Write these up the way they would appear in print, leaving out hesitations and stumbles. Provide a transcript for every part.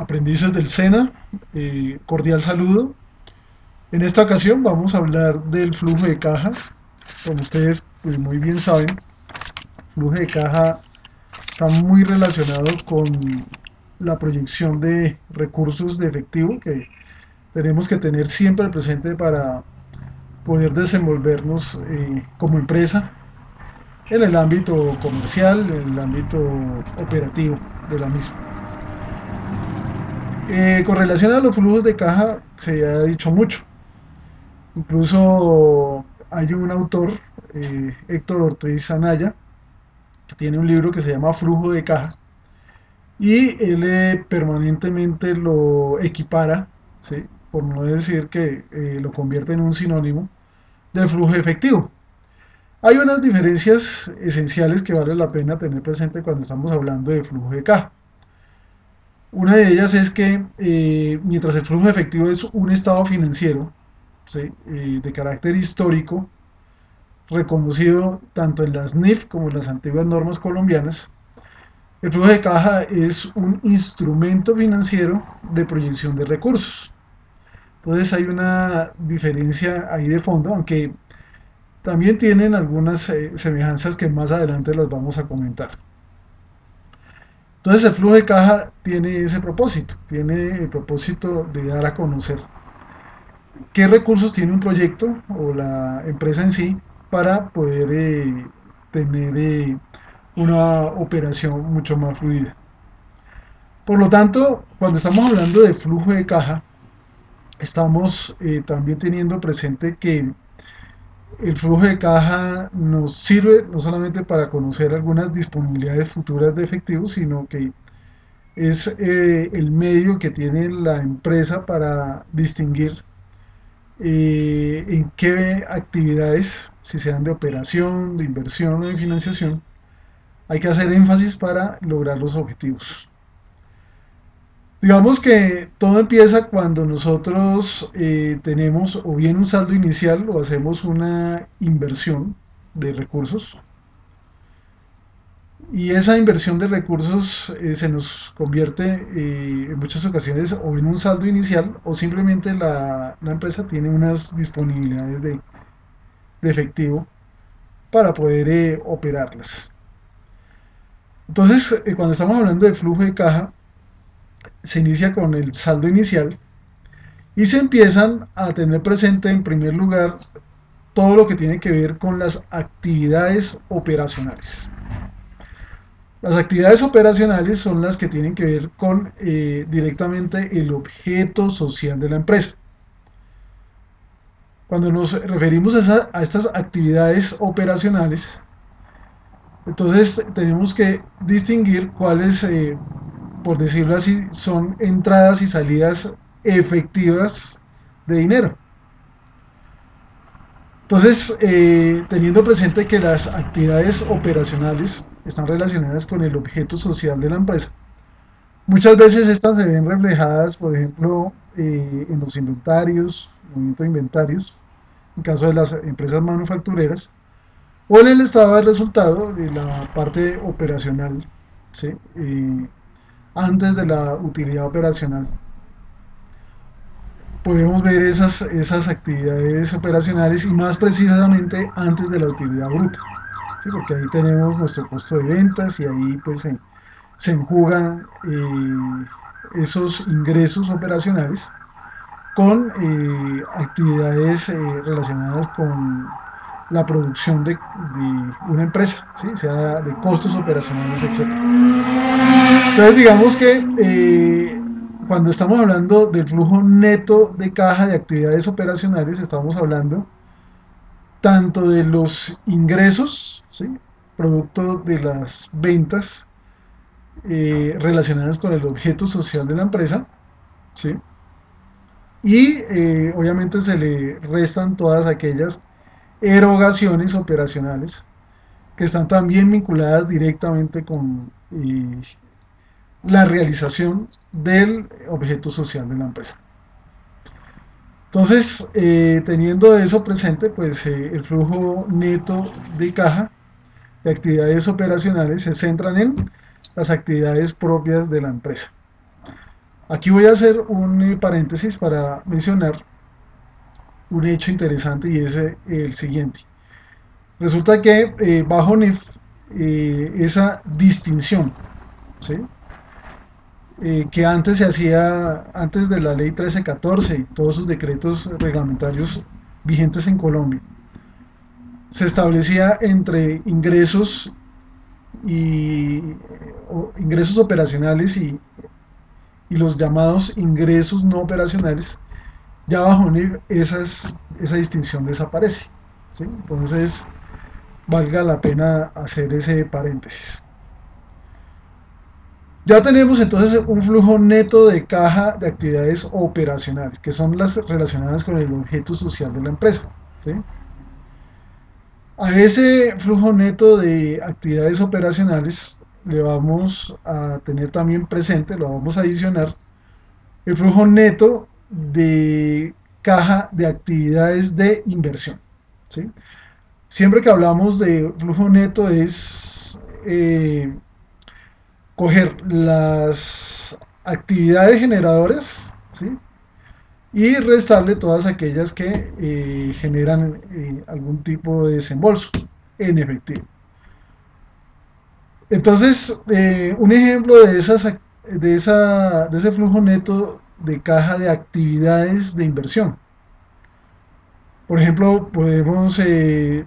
Aprendices del SENA, cordial saludo. En esta ocasión vamos a hablar del flujo de caja. Como ustedes pues, muy bien saben, el flujo de caja está muy relacionado con la proyección de recursos de efectivo que tenemos que tener siempre presente para poder desenvolvernos como empresa en el ámbito comercial, en el ámbito operativo de la misma. Con relación a los flujos de caja se ha dicho mucho. Incluso hay un autor, Héctor Ortiz Anaya, que tiene un libro que se llama Flujo de Caja y él permanentemente lo equipara, ¿sí? Por no decir que lo convierte en un sinónimo del flujo efectivo. Hay unas diferencias esenciales que vale la pena tener presente cuando estamos hablando de flujo de caja. Una de ellas es que mientras el flujo efectivo es un estado financiero, ¿sí? De carácter histórico, reconocido tanto en las NIF como en las antiguas normas colombianas, el flujo de caja es un instrumento financiero de proyección de recursos. Entonces hay una diferencia ahí de fondo, aunque también tienen algunas semejanzas que más adelante las vamos a comentar. Entonces el flujo de caja tiene ese propósito, tiene el propósito de dar a conocer qué recursos tiene un proyecto o la empresa en sí para poder tener una operación mucho más fluida. Por lo tanto, cuando estamos hablando de flujo de caja, estamos también teniendo presente que el flujo de caja nos sirve no solamente para conocer algunas disponibilidades futuras de efectivo, sino que es el medio que tiene la empresa para distinguir en qué actividades, si sean de operación, de inversión o de financiación, hay que hacer énfasis para lograr los objetivos. Digamos que todo empieza cuando nosotros tenemos o bien un saldo inicial o hacemos una inversión de recursos y esa inversión de recursos se nos convierte en muchas ocasiones o en un saldo inicial o simplemente la empresa tiene unas disponibilidades de efectivo para poder operarlas. Entonces, cuando estamos hablando de flujo de caja, se inicia con el saldo inicial y se empiezan a tener presente en primer lugar todo lo que tiene que ver con las actividades operacionales. Las actividades operacionales son las que tienen que ver con directamente el objeto social de la empresa. Cuando nos referimos a estas actividades operacionales, entonces tenemos que distinguir cuáles, por decirlo así, son entradas y salidas efectivas de dinero. Entonces, teniendo presente que las actividades operacionales están relacionadas con el objeto social de la empresa, muchas veces estas se ven reflejadas, por ejemplo, en los inventarios, movimiento de inventarios, en caso de las empresas manufactureras, o en el estado de resultado de la parte operacional, ¿sí? Antes de la utilidad operacional. Podemos ver esas actividades operacionales y más precisamente antes de la utilidad bruta, ¿sí? Porque ahí tenemos nuestro costo de ventas y ahí pues se enjugan esos ingresos operacionales con actividades relacionadas con la producción de una empresa, ¿sí? Sea de costos operacionales, etc. Entonces digamos que cuando estamos hablando del flujo neto de caja de actividades operacionales, estamos hablando tanto de los ingresos, ¿sí? Producto de las ventas relacionadas con el objeto social de la empresa, ¿sí? Y obviamente se le restan todas aquellas erogaciones operacionales que están también vinculadas directamente con la realización del objeto social de la empresa. Entonces, teniendo eso presente, pues el flujo neto de caja de actividades operacionales se centran en las actividades propias de la empresa. Aquí voy a hacer un paréntesis para mencionar un hecho interesante y es el siguiente. Resulta que bajo NIF esa distinción, ¿sí? Que antes se hacía, antes de la ley 1314 y todos sus decretos reglamentarios vigentes en Colombia, se establecía entre ingresos y ingresos operacionales y los llamados ingresos no operacionales. Ya bajo NIF esa distinción desaparece, ¿sí? Entonces valga la pena hacer ese paréntesis. Ya tenemos entonces un flujo neto de caja de actividades operacionales, que son las relacionadas con el objeto social de la empresa, ¿sí? A ese flujo neto de actividades operacionales le vamos a tener también presente, lo vamos a adicionar, el flujo neto de caja de actividades de inversión, ¿sí? Siempre que hablamos de flujo neto es coger las actividades generadoras, ¿sí? Y restarle todas aquellas que generan algún tipo de desembolso en efectivo. Entonces, un ejemplo de ese flujo neto de caja de actividades de inversión. Por ejemplo, podemos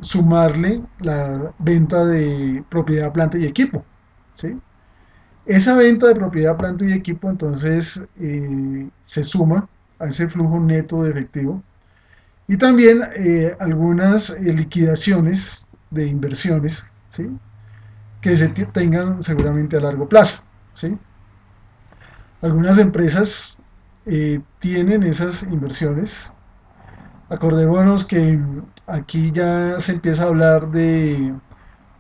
sumarle la venta de propiedad, planta y equipo, ¿sí? Esa venta de propiedad, planta y equipo entonces se suma a ese flujo neto de efectivo y también algunas liquidaciones de inversiones, ¿sí? Que se tengan seguramente a largo plazo, ¿sí? Algunas empresas tienen esas inversiones. Acordémonos que aquí ya se empieza a hablar de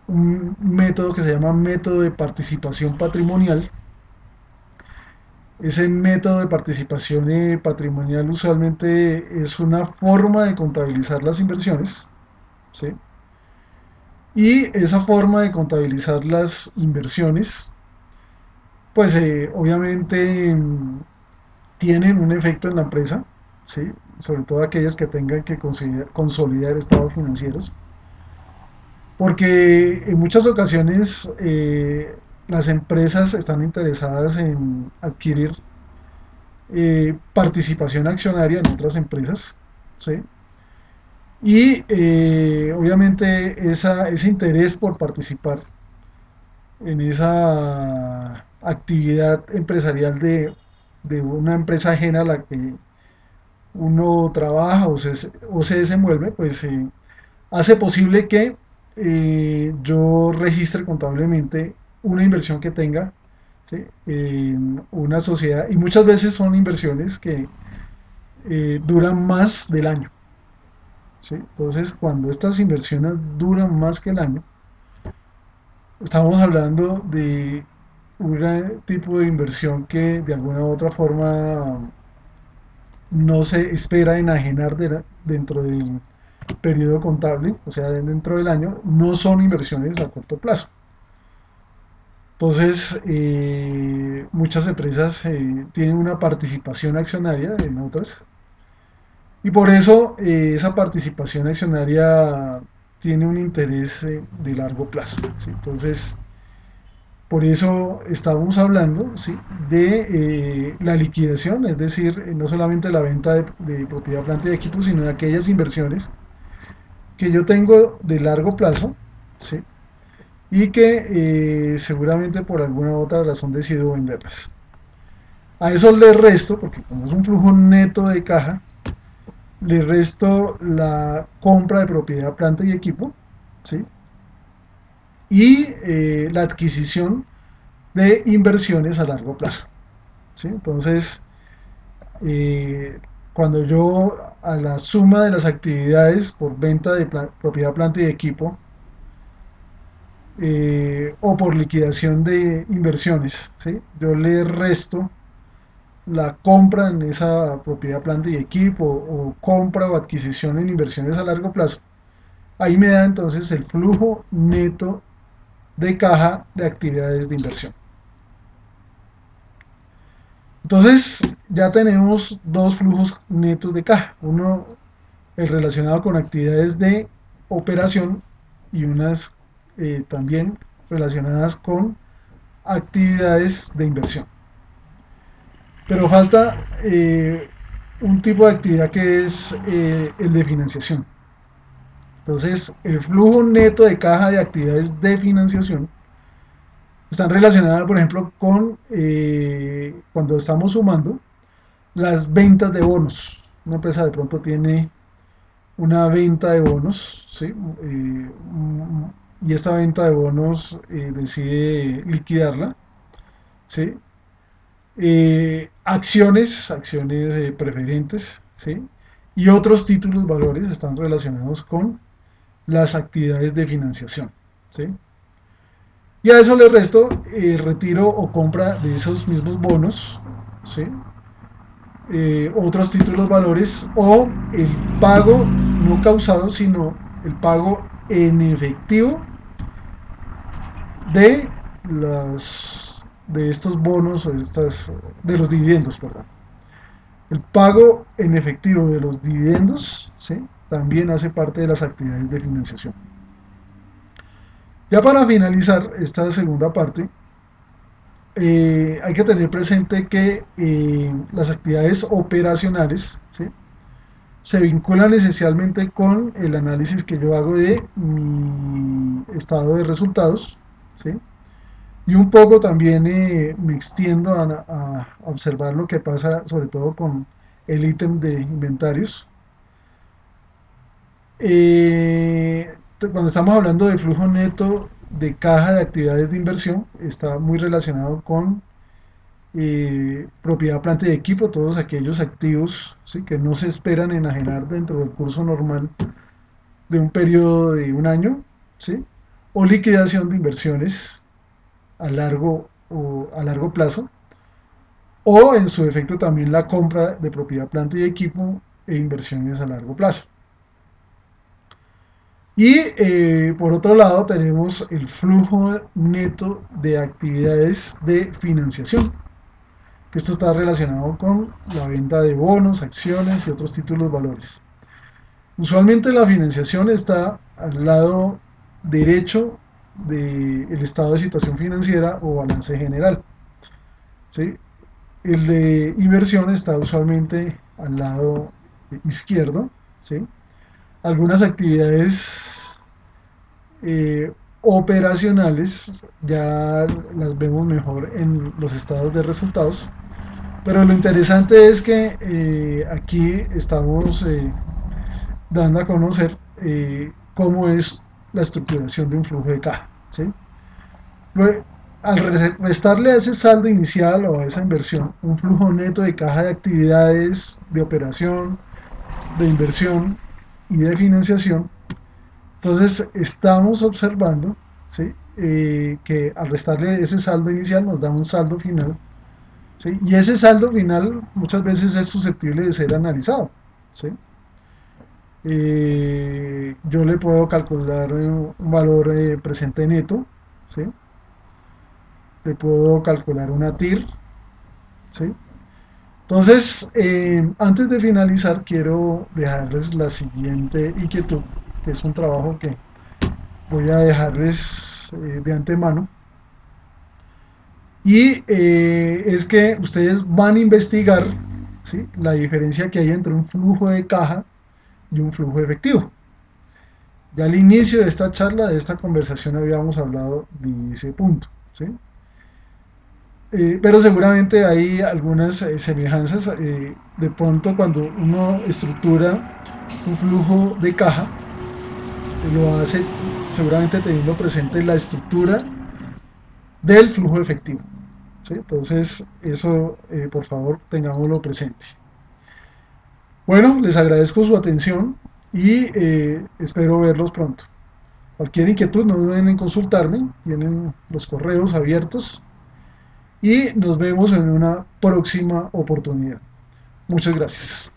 un método que se llama método de participación patrimonial. Ese método de participación patrimonial usualmente es una forma de contabilizar las inversiones, ¿sí? Y esa forma de contabilizar las inversiones, pues obviamente tienen un efecto en la empresa, ¿sí? Sobre todo aquellas que tengan que consolidar estados financieros, porque en muchas ocasiones las empresas están interesadas en adquirir participación accionaria en otras empresas, ¿sí? Y obviamente ese interés por participar en esa actividad empresarial de una empresa ajena a la que uno trabaja o se desenvuelve, pues hace posible que yo registre contablemente una inversión que tenga, ¿sí? En una sociedad, y muchas veces son inversiones que duran más del año, ¿sí? Entonces, cuando estas inversiones duran más que el año, estamos hablando de un tipo de inversión que de alguna u otra forma no se espera enajenar dentro del periodo contable, o sea, dentro del año, no son inversiones a corto plazo. Entonces, muchas empresas tienen una participación accionaria en otras y por eso esa participación accionaria tiene un interés de largo plazo, ¿sí? Entonces, por eso estábamos hablando, ¿sí? De la liquidación, es decir, no solamente la venta de propiedad, planta y equipo, sino de aquellas inversiones que yo tengo de largo plazo, ¿sí? Y que seguramente por alguna otra razón decido venderlas. A eso le resto, porque como es un flujo neto de caja, le resto la compra de propiedad, planta y equipo, ¿sí? Y la adquisición de inversiones a largo plazo, ¿sí? Entonces, eh, cuando yo a la suma de las actividades por venta de propiedad, planta y equipo, o por liquidación de inversiones, ¿sí? Yo le resto la compra en esa propiedad, planta y equipo o compra o adquisición en inversiones a largo plazo. Ahí me da entonces el flujo neto de caja de actividades de inversión. Entonces ya tenemos dos flujos netos de caja, uno el relacionado con actividades de operación y unas también relacionadas con actividades de inversión. Pero falta un tipo de actividad que es el de financiación. Entonces, el flujo neto de caja de actividades de financiación están relacionadas, por ejemplo, con cuando estamos sumando las ventas de bonos. Una empresa de pronto tiene una venta de bonos, ¿sí? Y esta venta de bonos decide liquidarla, ¿sí? Acciones preferentes, ¿sí? Y otros títulos valores están relacionados con las actividades de financiación, ¿sí? Y a eso le resto retiro o compra de esos mismos bonos, ¿sí? Otros títulos valores o el pago no causado, sino el pago en efectivo de de estos bonos o de los dividendos, perdón. El pago en efectivo de los dividendos, ¿sí? También hace parte de las actividades de financiación. Ya para finalizar esta segunda parte, hay que tener presente que las actividades operacionales, ¿sí? Se vinculan esencialmente con el análisis que yo hago de mi estado de resultados, ¿sí? Y un poco también me extiendo a observar lo que pasa sobre todo con el ítem de inventarios. Cuando estamos hablando de flujo neto de caja de actividades de inversión, está muy relacionado con propiedad, planta y equipo, todos aquellos activos, ¿sí? Que no se esperan enajenar dentro del curso normal de un periodo de un año, ¿sí? O liquidación de inversiones a largo plazo, o en su efecto también la compra de propiedad, planta y equipo e inversiones a largo plazo. Y por otro lado tenemos el flujo neto de actividades de financiación, que esto está relacionado con la venta de bonos, acciones y otros títulos valores. Usualmente la financiación está al lado derecho del estado de situación financiera o balance general, ¿sí? El de inversión está usualmente al lado izquierdo, ¿sí? Algunas actividades operacionales ya las vemos mejor en los estados de resultados, pero lo interesante es que aquí estamos dando a conocer cómo es la estructuración de un flujo de caja, ¿sí? Al restarle a ese saldo inicial o a esa inversión un flujo neto de caja de actividades de operación, de inversión y de financiación, entonces estamos observando, ¿sí? Que al restarle ese saldo inicial nos da un saldo final, ¿sí? Y ese saldo final muchas veces es susceptible de ser analizado, ¿sí? Yo le puedo calcular un valor presente neto, ¿sí? Le puedo calcular una TIR, ¿sí? Entonces, antes de finalizar, quiero dejarles la siguiente inquietud, que es un trabajo que voy a dejarles de antemano, y es que ustedes van a investigar, ¿sí? La diferencia que hay entre un flujo de caja y un flujo efectivo. Ya al inicio de esta charla, de esta conversación, habíamos hablado de ese punto, ¿sí? Pero seguramente hay algunas semejanzas. De pronto, cuando uno estructura un flujo de caja, lo hace seguramente teniendo presente la estructura del flujo efectivo, ¿sí? Entonces, eso, por favor, tengámoslo presente. Bueno, les agradezco su atención y espero verlos pronto. Cualquier inquietud, no duden en consultarme, tienen los correos abiertos y nos vemos en una próxima oportunidad. Muchas gracias.